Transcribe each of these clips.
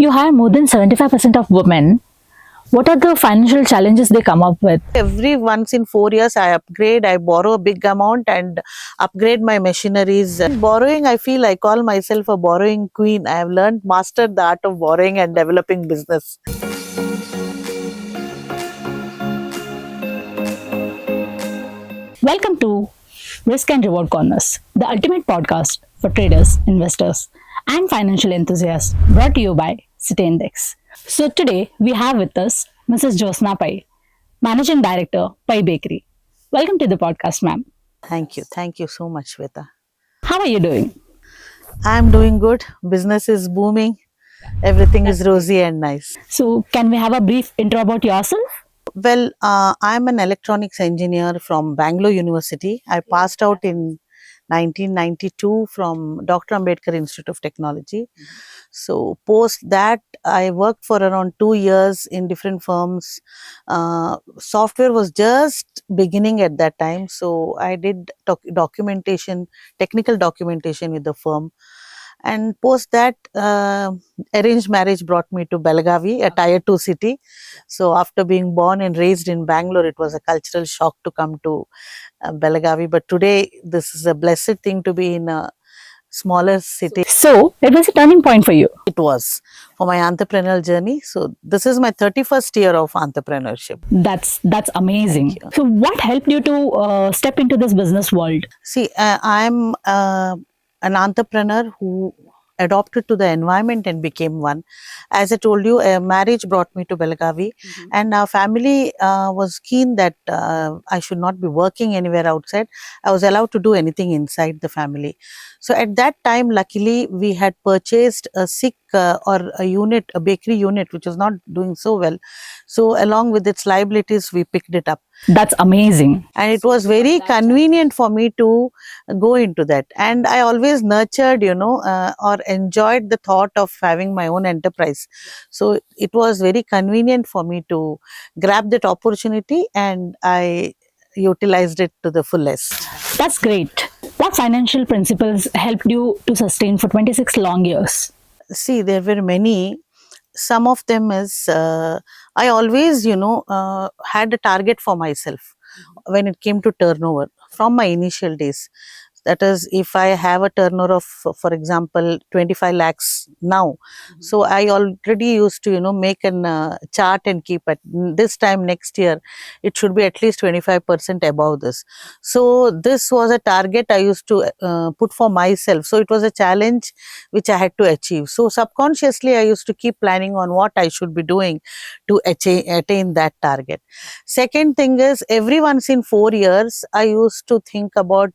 You hire more than 75% of women. What are the financial challenges they come up with? Every once in 4 years, I upgrade, I borrow a big amount and upgrade my machineries. Borrowing, I feel I call myself a borrowing queen. I have learned, mastered the art of borrowing and developing business. Welcome to Risk and Reward Corners, the ultimate podcast for traders, investors, and financial enthusiasts, brought to you by CityIndex. So today we have with us Mrs. Jyotsna Pai, Managing Director, Pai Bakery. Welcome to the podcast, ma'am. Thank you. Thank you so much, Shweta. How are you doing? I'm doing good. Business is booming. Everything is rosy and nice. So, can we have a brief intro about yourself? Well, I'm an electronics engineer from Bangalore University. I passed out in 1992 from Dr. Ambedkar Institute of Technology. So, post that, I worked for around 2 years in different firms. Software was just beginning at that time. So, I did documentation, technical documentation with the firm. And post that, arranged marriage brought me to Belagavi, a tier 2 city. So after being born and raised in Bangalore, it was a cultural shock to come to Belagavi. But today, this is a blessed thing to be in a smaller city. So, it was a turning point for you. It was for my entrepreneurial journey. So this is my 31st year of entrepreneurship. That's amazing. So, what helped you to step into this business world? See, I'm an entrepreneur who adopted to the environment and became one. As I told you, a marriage brought me to Belagavi, and our family was keen that I should not be working anywhere outside. I was allowed to do anything inside the family. So at that time, luckily, we had purchased a a bakery unit, which was not doing so well. So along with its liabilities, we picked it up. That's amazing. And it was very convenient for me to go into that. And I always nurtured, or enjoyed the thought of having my own enterprise. So it was very convenient for me to grab that opportunity, and I utilized it to the fullest. That's great. What financial principles helped you to sustain for 26 long years? See, there were many. Some of them is I always, had a target for myself when it came to turnover from my initial days. That is, if I have a turnover of, for example, 25 lakhs now, so I already used to, make an chart and keep it. This time next year, it should be at least 25% above this. So this was a target I used to put for myself. So it was a challenge which I had to achieve. So subconsciously, I used to keep planning on what I should be doing to attain that target. Second thing is, every once in 4 years, I used to think about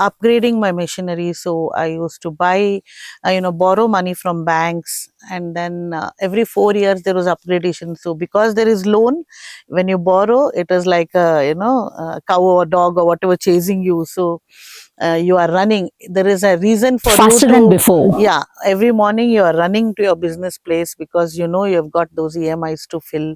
upgrading my machinery. So I used to buy, borrow money from banks, and then every 4 years there was upgradation. So because there is loan, when you borrow, it is like a cow or dog or whatever chasing you. So you are running. There is a reason for Faster you to, than before. yeah, every morning you are running to your business place because you've got those EMIs to fill.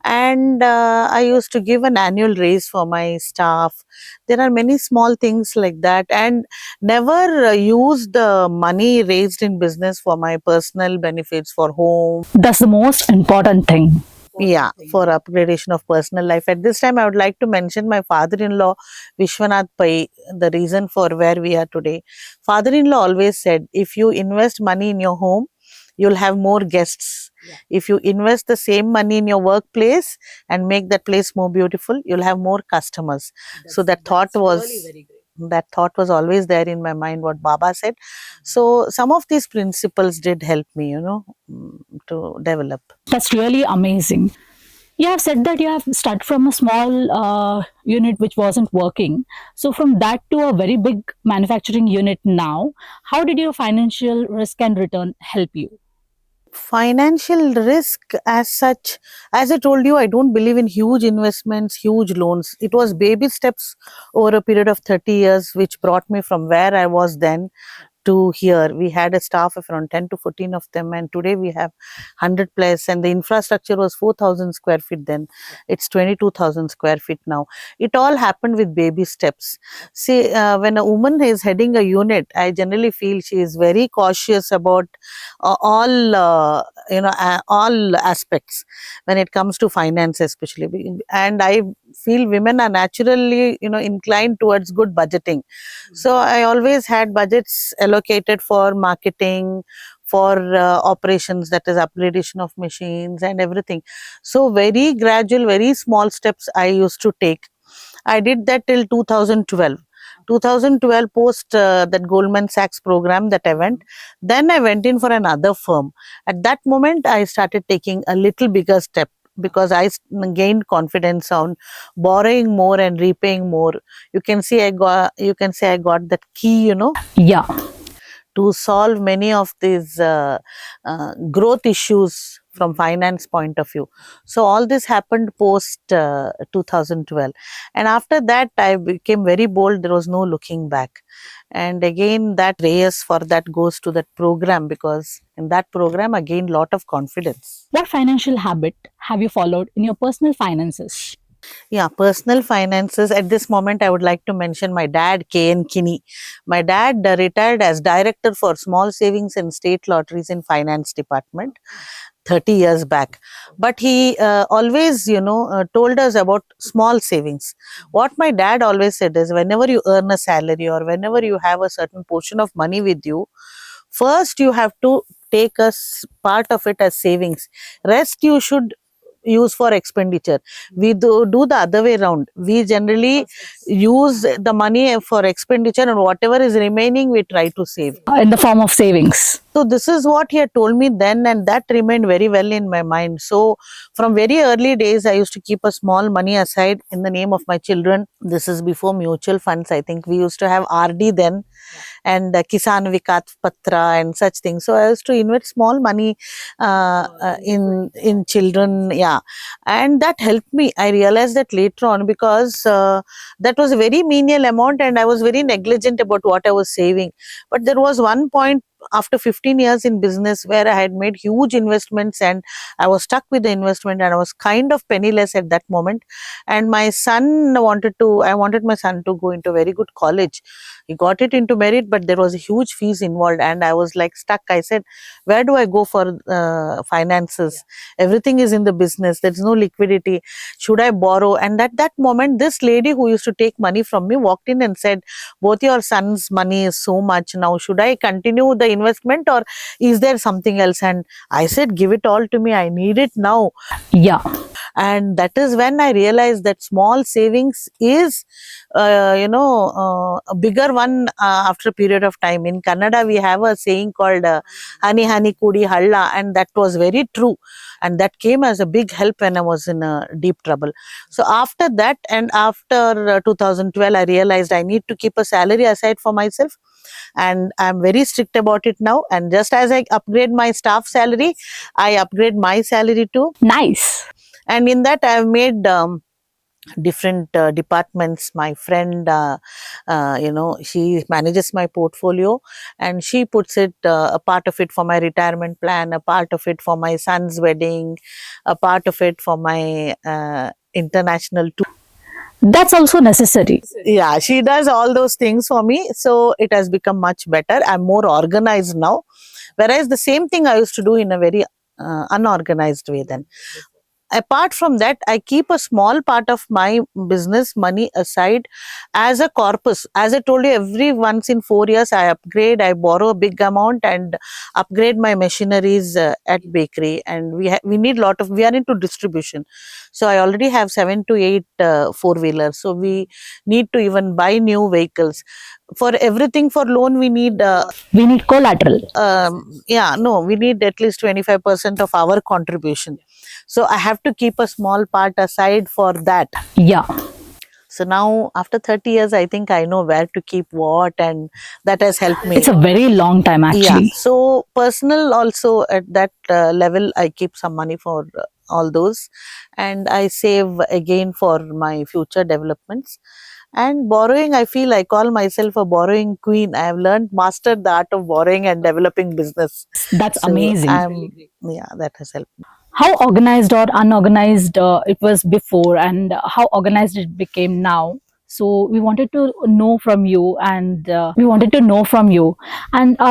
And I used to give an annual raise for my staff. There are many small things like that, and never use the money raised in business for my personal benefits, for home. That's the most important thing. Yeah, for upgradation of personal life. At this time, I would like to mention my father-in-law, Vishwanath Pai, the reason for where we are today. Father-in-law always said, if you invest money in your home, you'll have more guests. If you invest the same money in your workplace and make that place more beautiful, you'll have more customers. So that thought was always there in my mind, what Baba said. So some of these principles did help me, to develop. That's really amazing. You have said that you have started from a small unit which wasn't working. So, from that to a very big manufacturing unit now, how did your financial risk and return help you? Financial risk as such, as I told you, I don't believe in huge investments, huge loans. It was baby steps over a period of 30 years which brought me from where I was then to here. We had a staff of around 10 to 14 of them, and today we have 100 plus, and the infrastructure was 4,000 square feet then. It's 22,000 square feet now. It all happened with baby steps. See, when a woman is heading a unit, I generally feel she is very cautious about all aspects when it comes to finance, especially. And I feel women are naturally, inclined towards good budgeting. So I always had budgets allocated for marketing, for operations, that is upgradation of machines and everything. So very gradual, very small steps I used to take. I did that till 2012. 2012, post that Goldman Sachs program that I went, then I went in for another firm. At that moment, I started taking a little bigger step because gained confidence on borrowing more and repaying more. You can say I got that key, Yeah. to solve many of these growth issues from finance point of view. So all this happened post 2012, and after that I became very bold. There was no looking back. And again, that race for that goes to that program, because in that program I gained lot of confidence. What financial habit have you followed in your personal finances? Yeah, personal finances. At this moment, I would like to mention my dad, K.N. Kinney. My dad retired as director for small savings and state lotteries in finance department 30 years back. But he always, told us about small savings. What my dad always said is, whenever you earn a salary or whenever you have a certain portion of money with you, first you have to take part of it as savings. Rest you should use for expenditure. We do the other way around. We generally use the money for expenditure, and whatever is remaining we try to save. In the form of savings. So this is what he had told me then, and that remained very well in my mind. So from very early days, I used to keep a small money aside in the name of my children. This is before mutual funds. I think we used to have RD then, and Kisan Vikat Patra and such things. So I used to invest small money in children. Yeah, and that helped me. I realized that later on, because that was a very menial amount, and I was very negligent about what I was saving. But there was one point after 15 years in business where I had made huge investments, and I was stuck with the investment, and I was kind of penniless at that moment. And I wanted my son to go into a very good college. He got it into merit, but there was a huge fees involved, and I was like stuck. I said, where do I go for finances? Everything is in the business. There's no liquidity. Should I borrow? And at that moment, this lady who used to take money from me walked in and said, both your son's money is so much now. Should I continue the investment, or is there something else? And I said, give it all to me. I need it now. Yeah. And that is when I realized that small savings is a bigger one after a period of time. In Kannada, we have a saying called hani hani kudi halla, and that was very true, and that came as a big help when I was in deep trouble. So after that, and after 2012, I realized I need to keep a salary aside for myself, and I'm very strict about it now. And just as I upgrade my staff salary, I upgrade my salary too. Nice. And in that, I've made different departments. My friend, she manages my portfolio, and she puts it, a part of it for my retirement plan, a part of it for my son's wedding, a part of it for my international tour. That's also necessary. Yeah, she does all those things for me. So it has become much better. I'm more organized now. Whereas the same thing I used to do in a very unorganized way then. Apart from that, I keep a small part of my business money aside as a corpus. As I told you, every once in 4 years I upgrade, I borrow a big amount and upgrade my machineries at bakery. And we need lot of, we are into distribution. So I already have 7 to 8 four-wheelers. So we need to even buy new vehicles. For everything, for loan, we need We need collateral. we need at least 25% of our contribution. So I have to keep a small part aside for that. Yeah. So now after 30 years, I think I know where to keep what, and that has helped me. It's a very long time actually. Yeah. So personal also, at that level, I keep some money for all those, and I save again for my future developments. And borrowing, I feel I call myself a borrowing queen. I have learned, mastered the art of borrowing and developing business. That's So amazing. I'm, yeah, that has helped me. How organized or unorganized it was before, and how organized it became now. So we wanted to know from you, and our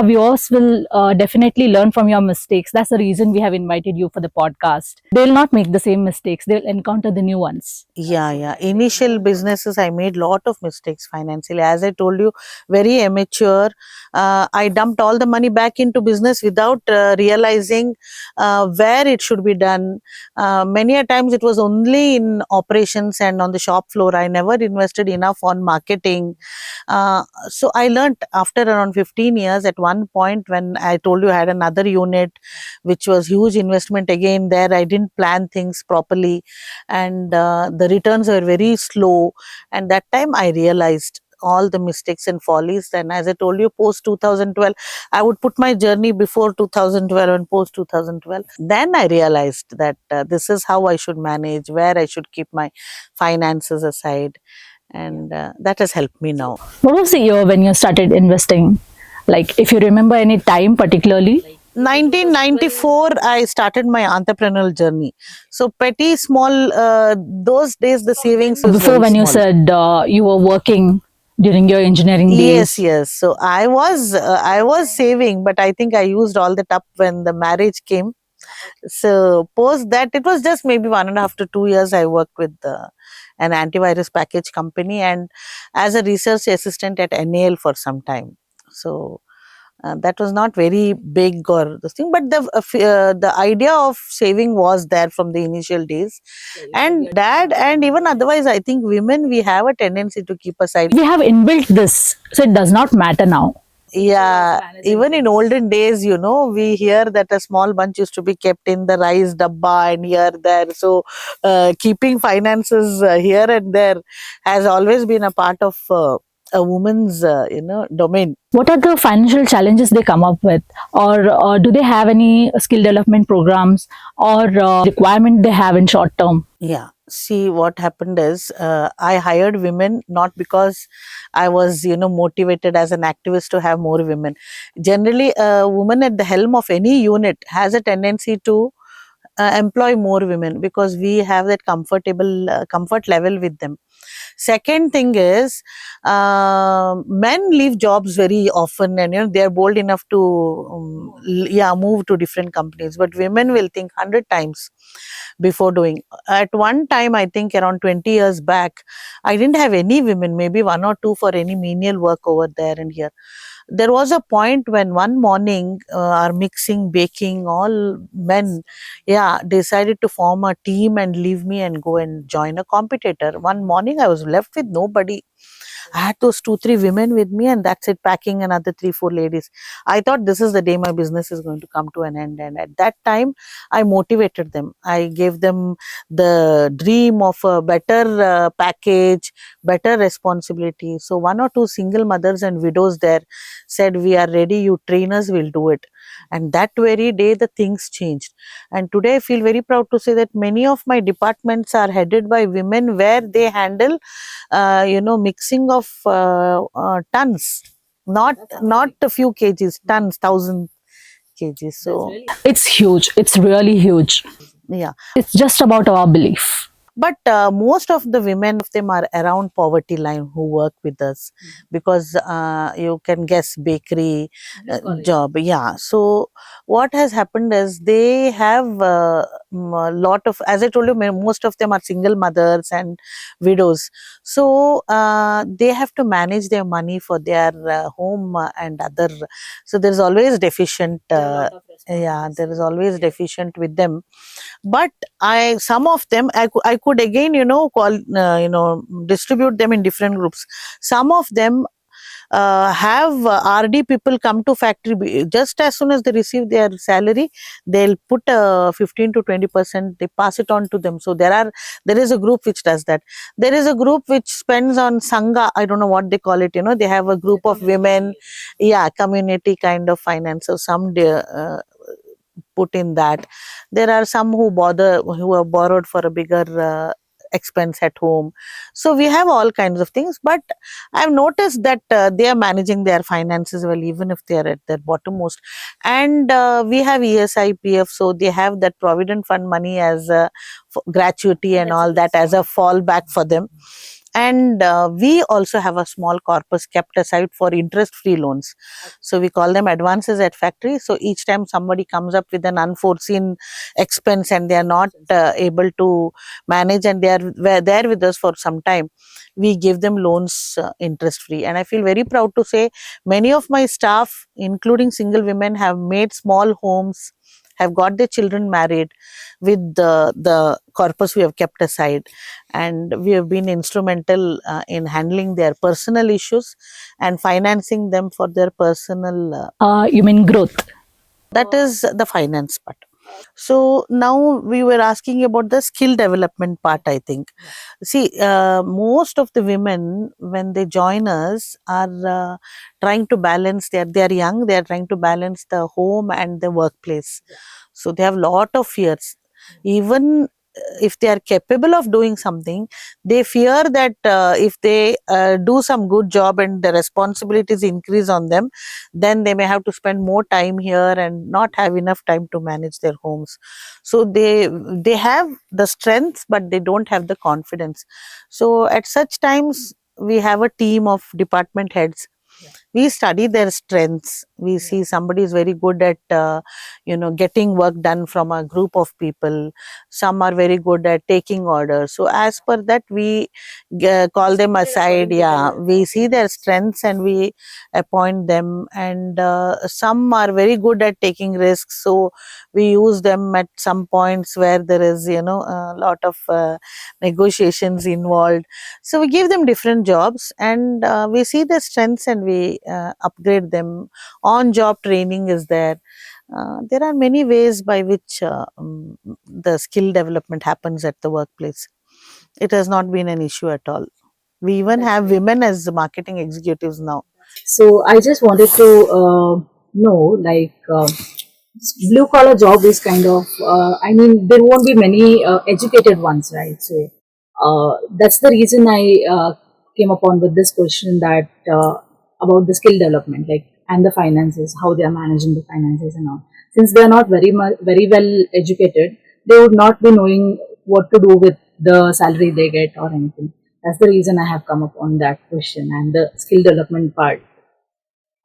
viewers will definitely learn from your mistakes. That's the reason we have invited you for the podcast. They'll not make the same mistakes, they'll encounter the new ones. Yeah, yeah. Initial businesses, I made lot of mistakes financially. As I told you, very immature. I dumped all the money back into business without realizing where it should be done. Many a times it was only in operations and on the shop floor. I never invested enough on marketing. So I learned after around 15 years. At one point, when I told you I had another unit, which was huge investment again, there I didn't plan things properly, and the returns were very slow. And that time I realized all the mistakes and follies. And as I told you, post 2012, I would put my journey before 2012 and post 2012. Then I realized that this is how I should manage, where I should keep my finances aside, and that has helped me now. What was the year when you started investing? Like, if you remember any time particularly? 1994 I started my entrepreneurial journey. So petty small, those days the savings was Before, very when you small. said you were working during your engineering Yes, days. yes. So I was saving, but I think I used all the up when the marriage came. So post that, it was just maybe 1.5 to 2 years I worked with an antivirus package company, and as a research assistant at NAL for some time. So that was not very big or this thing, but the idea of saving was there from the initial days. And dad, and even otherwise, I think women, we have a tendency to keep aside. We have inbuilt this, so it does not matter now. Yeah, even in olden days, we hear that a small bunch used to be kept in the rice dabba and here, there. So, keeping finances here and there has always been a part of a woman's, domain. What are the financial challenges they come up with, or do they have any skill development programs, or requirement they have in short term? Yeah. See, what happened is I hired women not because I was, motivated as an activist to have more women. Generally, a woman at the helm of any unit has a tendency to employ more women because we have that comfort level with them. Second thing is, men leave jobs very often, and they are bold enough to yeah, move to different companies, but women will think 100 times before doing. At one time, I think around 20 years back, I didn't have any women, maybe one or two for any menial work over there and here. There was a point when one morning, our mixing, baking, all men, yeah, decided to form a team and leave me and go and join a competitor. One morning, I was left with nobody. I had those 2, 3 women with me, and that's it, packing another 3, 4 ladies. I thought this is the day my business is going to come to an end. And at that time, I motivated them. I gave them the dream of a better package, better responsibility. So, 1 or 2 single mothers and widows there said, "We are ready, you trainers will do it." And that very day, the things changed. And today, I feel very proud to say that many of my departments are headed by women where they handle mixing of tons, not a few kgs, tons, 1,000 kgs. So It's huge. It's really huge. yeah, It's just about our belief. but most of the women of them are around poverty line who work with us, because you can guess, bakery job. Yeah. So what has happened is they have a lot of, as I told you, most of them are single mothers and widows. So they have to manage their money for their home and other. So there is always deficient. Yeah, there is always deficient with them. But some of them I could again, distribute them in different groups. Some of them have RD people come to factory, just as soon as they receive their salary, they'll put 15 to 20%, they pass it on to them. So there is a group which does that. There is a group which spends on sangha, I don't know what they call it, they have a group of women, yeah, community kind of finance. So some put in that. There are some who have borrowed for a bigger expense at home. So we have all kinds of things, but I've noticed that they are managing their finances well, even if they are at their bottommost. And we have ESIPF, so they have that provident fund money as gratuity and all that as a fallback for them. And we also have a small corpus kept aside for interest free loans. So we call them advances at factory. So each time somebody comes up with an unforeseen expense and they are not able to manage, and they are there with us for some time, we give them loans interest free. And I feel very proud to say many of my staff, including single women, have made small homes, have got their children married with the corpus we have kept aside. And we have been instrumental in handling their personal issues and financing them for their personal You mean growth? that is the finance part. So now we were asking about the skill development part, I think. See, most of the women, when they join us, are trying to balance, they are young, they are trying to balance the home and the workplace. So they have lot of fears. Even if they are capable of doing something, they fear that if they do some good job and the responsibilities increase on them, then they may have to spend more time here and not have enough time to manage their homes. So they have the strength, but they don't have the confidence. So at such times we have a team of department heads. We study their strengths. We see somebody is very good at getting work done from a group of people. Some are very good at taking orders. So as per that, we call them aside. Yeah, we see their strengths and we appoint them. And some are very good at taking risks, so we use them at some points where there is a lot of negotiations involved. So we give them different jobs, and we see their strengths and we upgrade them. On job training is there. There are many ways by which the skill development happens at the workplace. It has not been an issue at all. We even have women as marketing executives now. So I just wanted to know, like, blue collar job is kind of, I mean, there won't be many educated ones, right? So that's the reason I came upon with this question, that about the skill development, like, and the finances, how they are managing the finances and all. Since they are not very well educated, they would not be knowing what to do with the salary they get or anything. That's the reason I have come upon that question and the skill development part.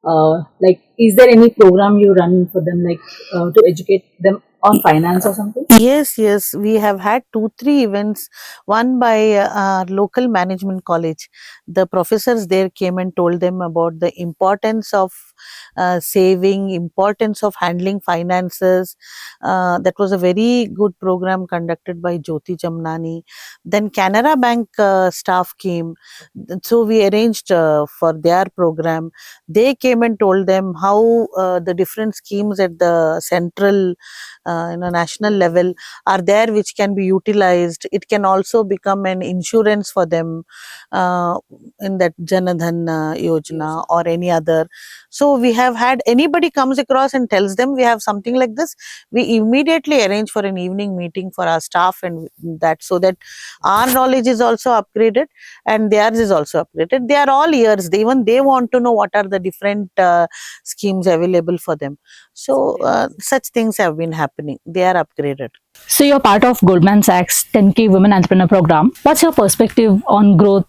Like, is there any program you run for them, like, to educate them on finance or something? Yes, yes, we have had 2, 3 events. One by our local management college. The professors there came and told them about the importance of saving, importance of handling finances. That was a very good program conducted by Jyoti Jamnani. Then Canara Bank staff came, so we arranged for their program. They came and told them how the different schemes at the central national level are there, which can be utilized. It can also become an insurance for them uh, in that Janadhan Yojana or any other. So we have had, anybody comes across and tells them we have something like this, we immediately arrange for an evening meeting for our staff, and that, so that our knowledge is also upgraded and theirs is also upgraded. They are all ears. Even they want to know what are the different schemes available for them. So such things have been happening. They are upgraded. So you're part of Goldman Sachs 10K Women Entrepreneur Program. What's your perspective on growth,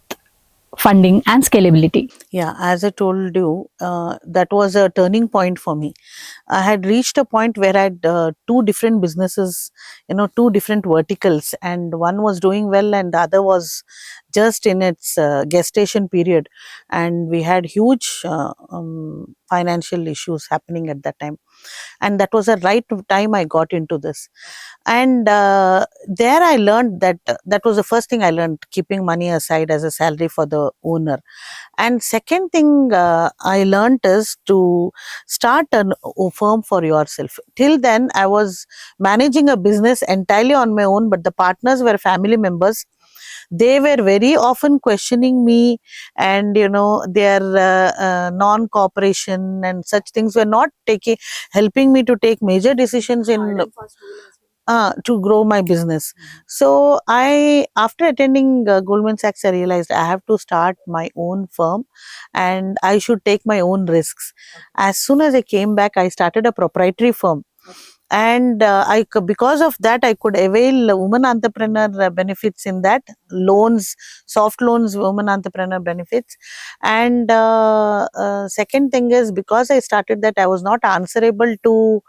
funding, and scalability? Yeah, as I told you, that was a turning point for me. I had reached a point where I had two different businesses, two different verticals, and one was doing well and the other was just in its gestation period. And we had huge financial issues happening at that time. And that was the right time I got into this. And there I learned that that was the first thing I learned, keeping money aside as a salary for the owner. And second thing I learned is to start a firm for yourself. Till then I was managing a business entirely on my own, but the partners were family members. They were very often questioning me, and their non cooperation and such things were not taking helping me to take major decisions in to grow my business. So I, after attending Goldman Sachs, I realized I have to start my own firm and I should take my own risks. As soon as I came back, I started a proprietary firm. And because of that, I could avail women entrepreneur benefits in that, loans, soft loans, women entrepreneur benefits. And second thing is, because I started that, I was not answerable to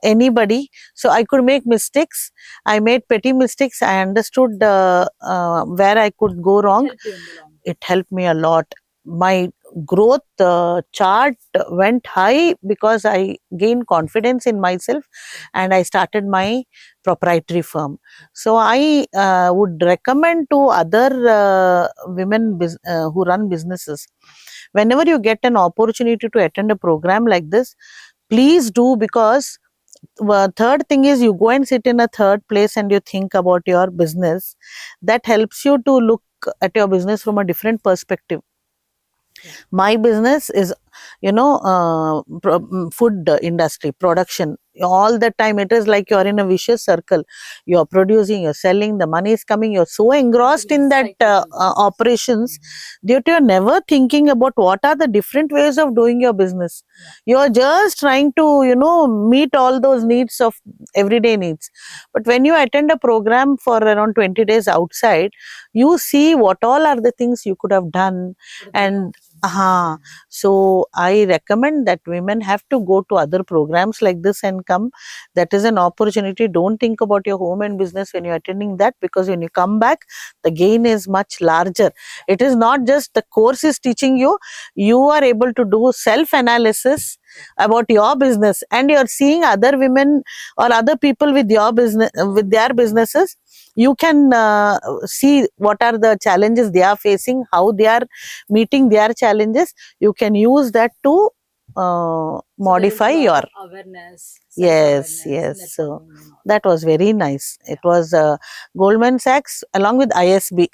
anybody, so I could make mistakes. I made petty mistakes. I understood where I could go wrong. It helped me a lot. My growth chart went high because I gained confidence in myself and I started my proprietary firm. So I would recommend to other women who run businesses, whenever you get an opportunity to attend a program like this, please do. Because third thing is, you go and sit in a third place and you think about your business. That helps you to look at your business from a different perspective. My business is, food industry production. All the time it is like you're in a vicious circle. You're producing, you're selling, the money is coming, you're so engrossed in that operations that you're never thinking about what are the different ways of doing your business. You're just trying to meet all those needs of everyday needs. But when you attend a program for around 20 days outside, you see what all are the things you could have done. And so I recommend that women have to go to other programs like this and come. That is an opportunity. Don't think about your home and business when you're attending that, because when you come back, the gain is much larger. It is not just the course is teaching you, you are able to do self-analysis about your business, and you're seeing other women or other people with your business, with their businesses. You can see what are the challenges they are facing, how they are meeting their challenges. You can use that to modify your awareness. yes. So that was very nice. It was Goldman Sachs along with ISB.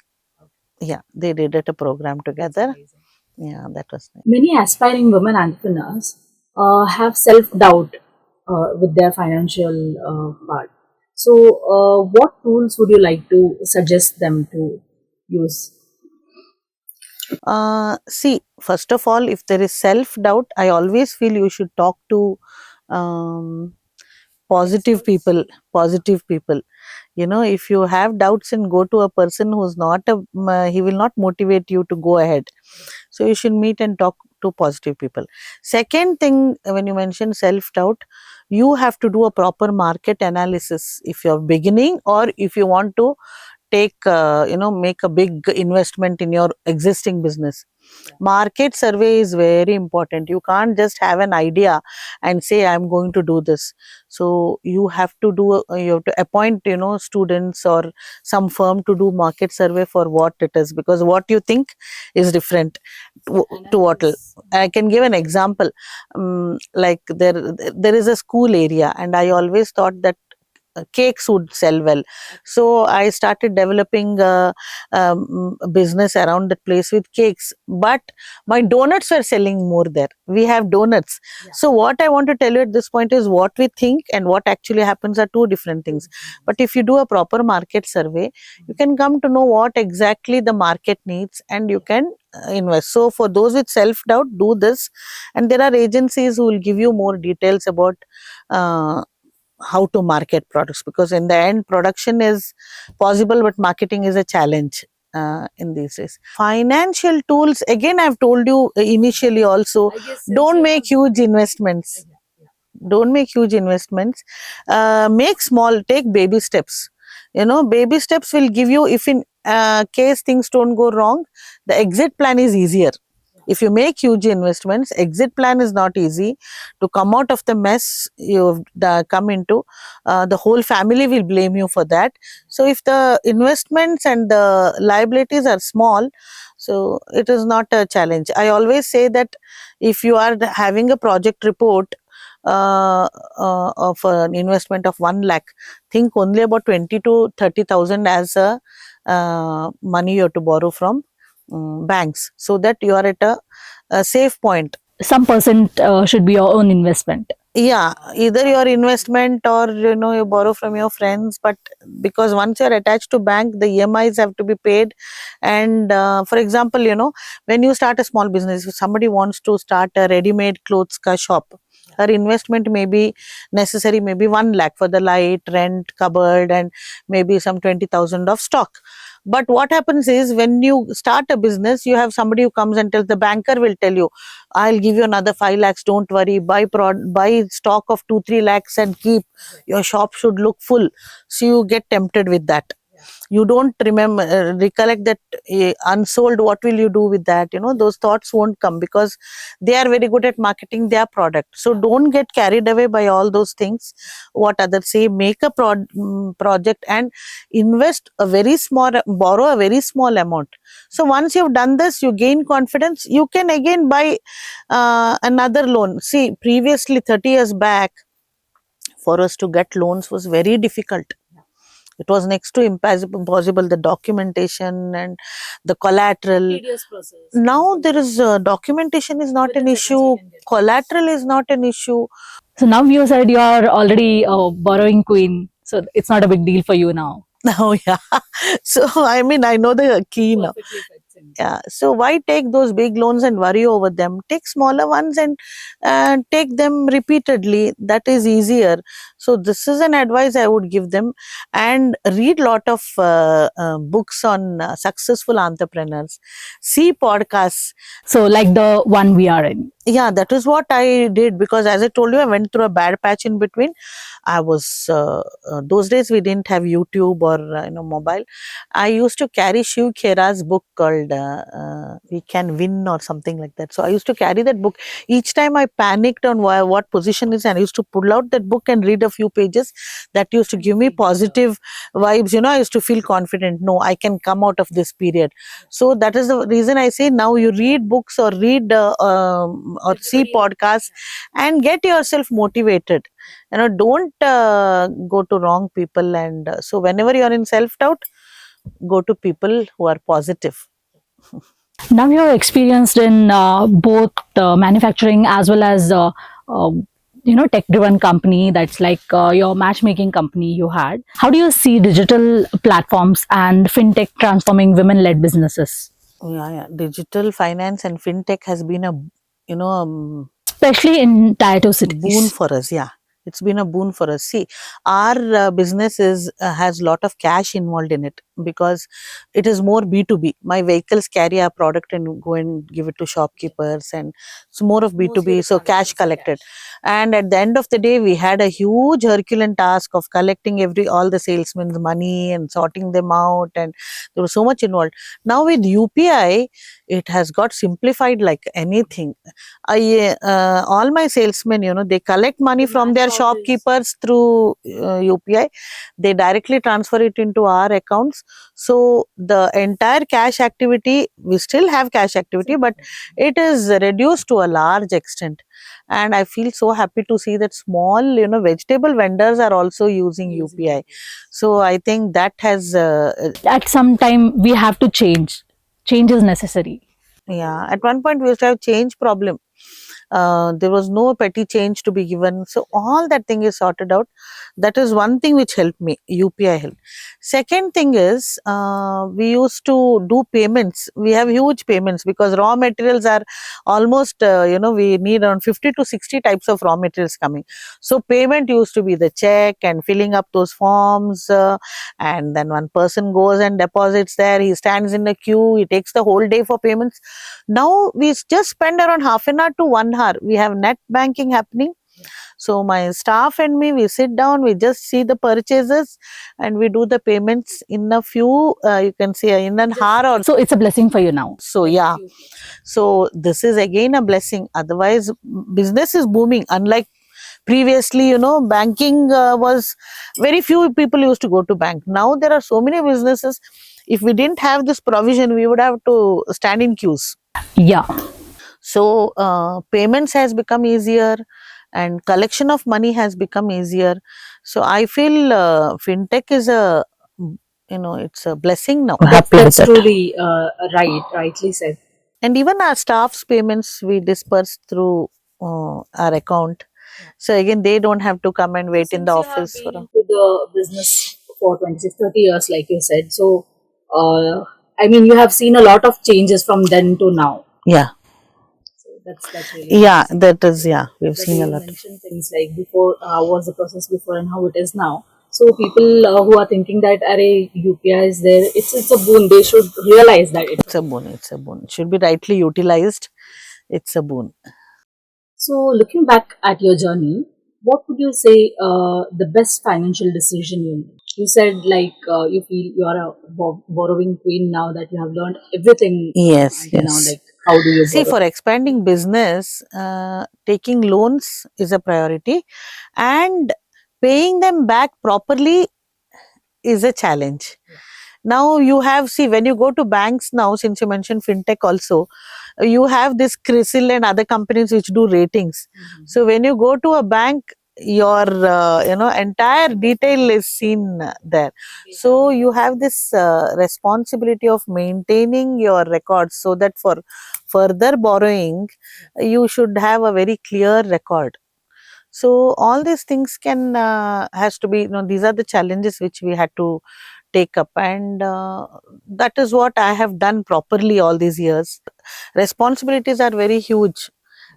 Yeah, they did it a program together. Yeah, that was nice. Many aspiring women entrepreneurs have self doubt with their financial part. So, what tools would you like to suggest them to use? See, first of all, if there is self doubt, I always feel you should talk to um, positive people. Positive people. If you have doubts and go to a person who's not he will not motivate you to go ahead. So you should meet and talk to positive people. Second thing, when you mention self doubt, you have to do a proper market analysis if you're beginning, or if you want to take make a big investment in your existing business. Market survey is very important. You can't just have an idea and say I'm going to do this. So you have to you have to appoint students or some firm to do market survey for what it is, because what you think is different to what I can give an example. Like there is a school area, and I always thought that cakes would sell well. So I started developing a business around that place with cakes. But my donuts were selling more there. We have donuts. So what I want to tell you at this point is, what we think and what actually happens are two different things. But if you do a proper market survey, you can come to know what exactly the market needs, and you can invest. So for those with self doubt, do this. And there are agencies who will give you more details about uh, how to market products, because in the end, production is possible but marketing is a challenge in these days. Financial tools, again, I've told you initially also, don't make huge investments. Don't make huge investments. Make small, take baby steps. Baby steps will give you, if in case things don't go wrong, the exit plan is easier. If you make huge investments, exit plan is not easy. To come out of the mess you've come into, the whole family will blame you for that. So if the investments and the liabilities are small, so it is not a challenge. I always say that if you are having a project report of an investment of 1 lakh, think only about 20 to 30,000 as a money you have to borrow from banks, so that you are at a safe point. Some percent should be your own investment. Yeah, either your investment or you borrow from your friends, but because once you're attached to bank, the emis have to be paid. And for example, when you start a small business, if somebody wants to start a ready-made clothes ka shop, her investment may be necessary, maybe 1 lakh for the light, rent, cupboard, and maybe some 20,000 of stock. But what happens is, when you start a business, you have somebody who comes and tells, the banker will tell you, I'll give you another 5 lakhs, don't worry, buy stock of 2 3 lakhs and keep, your shop should look full. So you get tempted with that. You don't remember recollect that unsold, what will you do with that? Those thoughts won't come, because they are very good at marketing their product. So don't get carried away by all those things what others say. Make a project and invest a very small, borrow a very small amount. So once you've done this, you gain confidence, you can again buy another loan. See, previously 30 years back, for us to get loans was very difficult. It was next to impossible, the documentation and the collateral. Tedious process. Now there is documentation is not Within an seconds we issue, can get. collateral is not an issue. So now you said you are already a borrowing queen, so it's not a big deal for you now. Now, yeah. So I mean, I know the key now. Perfectly fits in. Yeah. So why take those big loans and worry over them? Take smaller ones and take them repeatedly. That is easier. So this is an advice I would give them. And read lot of books on successful entrepreneurs. See podcasts. So like the one we are in. Yeah, that is what I did, because as I told you, I went through a bad patch in between. I was those days we didn't have YouTube or mobile. I used to carry Shiv Khera's book called "We Can Win" or something like that. So I used to carry that book. Each time I panicked on what position is, and I used to pull out that book and read a few pages. That used to give me positive vibes. I used to feel confident. No, I can come out of this period. So that is the reason I say, now you read books or read or see podcasts and get yourself motivated. Don't go to wrong people. And so whenever you are in self doubt, go to people who are positive. Now you're experienced in both manufacturing as well as uh, tech driven company, that's like your matchmaking company you had. How do you see digital platforms and fintech transforming women led businesses, Yeah, yeah. Digital finance and fintech has been a especially in tier 2 boon cities? for us. Yeah, it's been a boon for us. See, our business is has lot of cash involved in it, because it is more B2B. My vehicles carry our product and go and give it to shopkeepers, and it's more of B2B, so cash collected. And at the end of the day, we had a huge Herculean task of collecting all the salesmen's money and sorting them out, and there was so much involved. Now with UPI, it has got simplified like anything. All my salesmen, they collect money from their shopkeepers through UPI. They directly transfer it into our accounts. So the entire cash activity, we still have cash activity, but it is reduced to a large extent. And I feel so happy to see that small, vegetable vendors are also using UPI. So I think that has, At some time we have to change is necessary. yeah, at one point we used to have change problem. There was no petty change to be given. So all that thing is sorted out. That is one thing which helped me. UPI helped. Second thing is, we used to do payments. We have huge payments, because raw materials are almost, we need around 50 to 60 types of raw materials coming. So payment used to be the check and filling up those forms. And then one person goes and deposits there. He stands in a queue. He takes the whole day for payments. Now we just spend around half an hour to 1 hour. We have net banking happening. So my staff and me, we sit down, we just see the purchases and we do the payments in a few, you can say in an hour or So it's a blessing for you now. so. Yeah. So this is again a blessing. Otherwise, business is booming. Unlike previously, banking was very few people used to go to bank. Now there are so many businesses. If we didn't have this provision, we would have to stand in queues. Yeah. So payments has become easier and collection of money has become easier. So I feel fintech is it's a blessing now. That's truly rightly said. And even our staff's payments we disperse through our account. So again, they don't have to come and wait in the Since you have office for been into the business for 26, 30 years, like you said, so I mean, you have seen a lot of changes from then to now. yeah, So that's really yeah, nice. that is, yeah, we've The seen way a you lot. mentioned things like before, how was the process before and how it is now. So people who are thinking that array UPI is there, it's a boon. They should realize that it's a It's a boon. boon. It's a boon. It should be rightly utilized. It's a boon. So looking back at your journey, what would you say the best financial decision you made? You said like you feel you are a borrowing queen now that you have learned everything Yes, until now. yes. Like how do you See, borrow? for expanding business, taking loans is a priority, and paying them back properly is a challenge. Now you have, see, when you go to banks now, since you mentioned fintech also, you have this CRISIL and other companies which do ratings. So when you go to a bank, your entire detail is seen there. So you have this responsibility of maintaining your records, so that for further borrowing you should have a very clear record. So all these things can has to be, these are the challenges which we had to take up, and that is what I have done properly all these years. Responsibilities are very huge.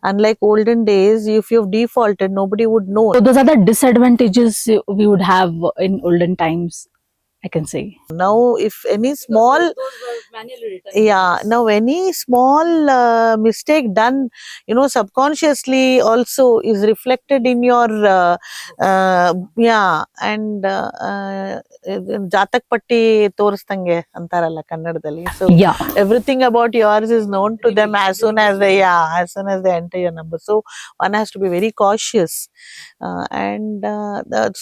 Unlike olden days, if you've defaulted, nobody would know. So those are the disadvantages we would have in olden times, I can say. Now, if any small, yeah, now any small mistake done, subconsciously also is reflected in your, yeah, and ಜಾತಕ ಪಟ್ಟಿ ತೋರಿಸ್ದಂಗೆ ಅಂತಾರಲ್ಲ ಕನ್ನಡದಲ್ಲಿ. So Yeah. everything about yours is known to them as soon as they, yeah, as soon as they enter your number. So one has to be very cautious,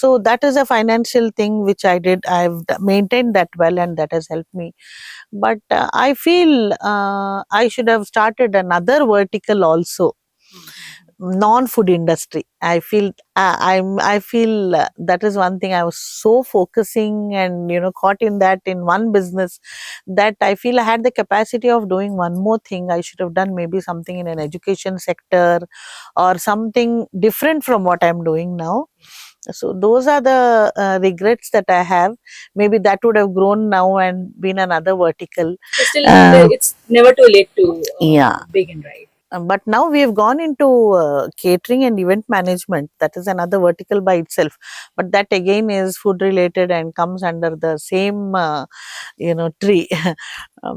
so that is a financial thing which I did. I've maintained that well, and that has helped me. But I feel I should have started another vertical also, non-food industry. I feel I feel that is one thing I was so focusing and caught in that, in one business, that I feel I had the capacity of doing one more thing. I should have done maybe something in an education sector, or something different from what I'm doing now. So those are the regrets that I have. Maybe that would have grown now and been another vertical. So still, Uh, it's never too late to yeah. begin, right? But now we have gone into catering and event management. That is another vertical by itself. But that again is food related and comes under the same, tree.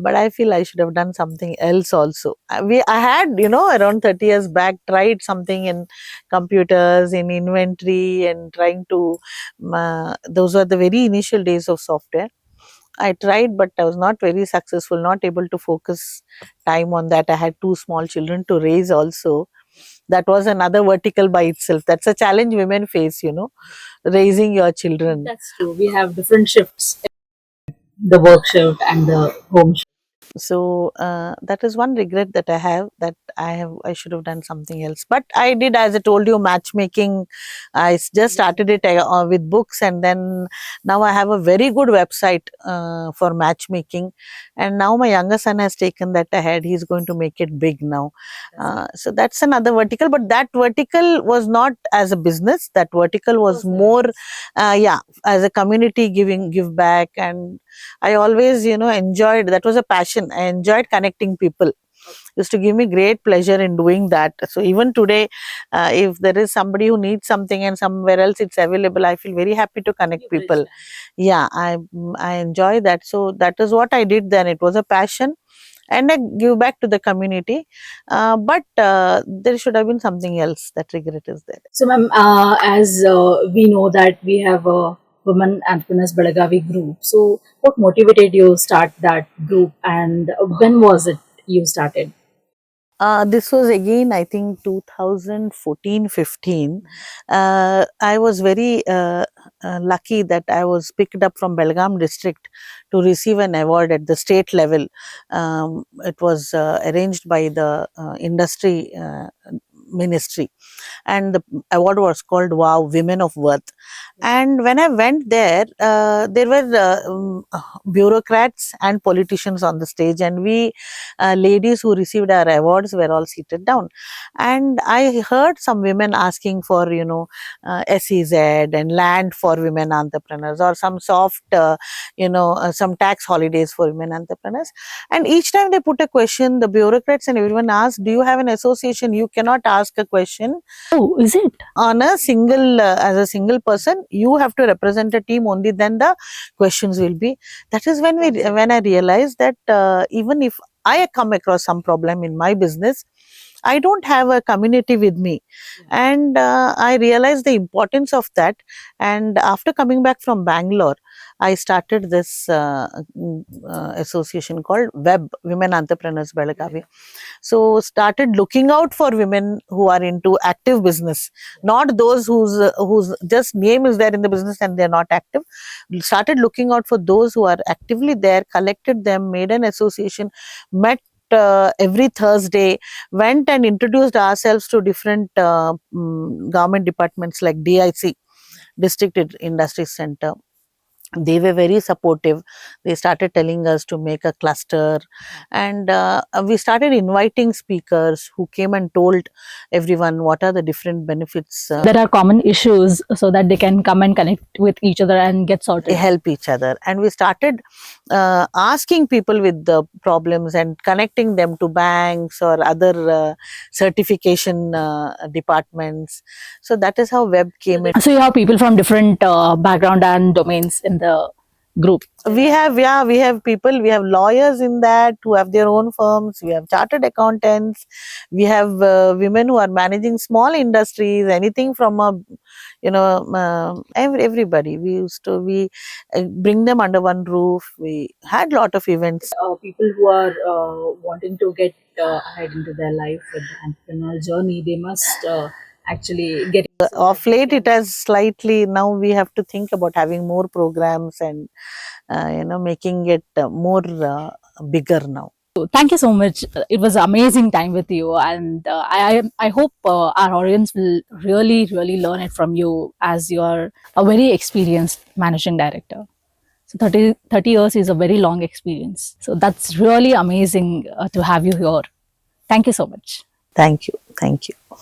But I feel I should have done something else also. I had, around 30 years back, tried something in computers, in inventory, and trying to, those were the very initial days of software. I tried, but I was not very successful, not able to focus time on that. I had two small children to raise also. That was another vertical by itself. That's a challenge women face, raising your children. That's true. We have different shifts, the work shift and the home shift. So that is one regret that I have, that I should have done something else. But I did, as I told you, matchmaking. Just started it with books, and then now I have a very good website for matchmaking, and now my younger son has taken that ahead. He's going to make it big now. So that's another vertical, but that vertical was not as a business. That vertical was more, yeah, as a community, give back. And I always, enjoyed, that was a passion. I enjoyed connecting people. Used to give me great pleasure in doing that. So even today, if there is somebody who needs something and somewhere else it's available, I feel very happy to connect people. Yeah, I enjoy that. So that is what I did then. It was a passion, and I give back to the community. But there should have been something else. That regret is there. So, ma'am, as we know that we have a Women Entrepreneurs Belagavi group. So, what motivated you start that group, and when was it you started? This was again, I think, 2014-15. I was very lucky that I was picked up from Belgaum district to receive an award at the state level. It was arranged by the industry ministry, and the award was called Wow Women of Worth. And when I went there, there were bureaucrats and politicians on the stage, and we ladies who received our awards were all seated down. And I heard some women asking for, SEZ and land for women entrepreneurs, or some soft, some tax holidays for women entrepreneurs. And each time they put a question, the bureaucrats and everyone asked, "Do you have an association? You cannot ask a question Oh, is it? on a single as a single person. You have to represent a team, only then the questions will be." That is when I realized that even if I come across some problem in my business, I don't have a community with me. And I realized the importance of that. And after coming back from Bangalore, I started this association called Web Women Entrepreneurs Belagavi. So started looking out for women who are into active business, not those whose just name is there in the business and they're not active. Started looking out for those who are actively there, collected them, made an association, met every Thursday, went and introduced ourselves to different government departments like DIC, District Industry Center. They were very supportive. They started telling us to make a cluster, and we started inviting speakers who came and told everyone what are the different benefits. There are common issues so that they can come and connect with each other and get sorted. Help each other, and we started asking people with the problems and connecting them to banks or other certification departments. So that is how Web came in. So you have people from different background and domains in the group. We have people, we have lawyers in that who have their own firms, we have chartered accountants, we have women who are managing small industries, anything from a everybody. We bring them under one roof. We had lot of events. People who are wanting to get ahead into their life with the entrepreneurial journey, they must actually get. Of late it has slightly, now we have to think about having more programs and making it more bigger now. So thank you so much. It was an amazing time with you, and I hope our audience will really learn it from you, as you are a very experienced managing director. So 30 years is a very long experience. So that's really amazing to have you here. Thank you so much. Thank you. Thank you.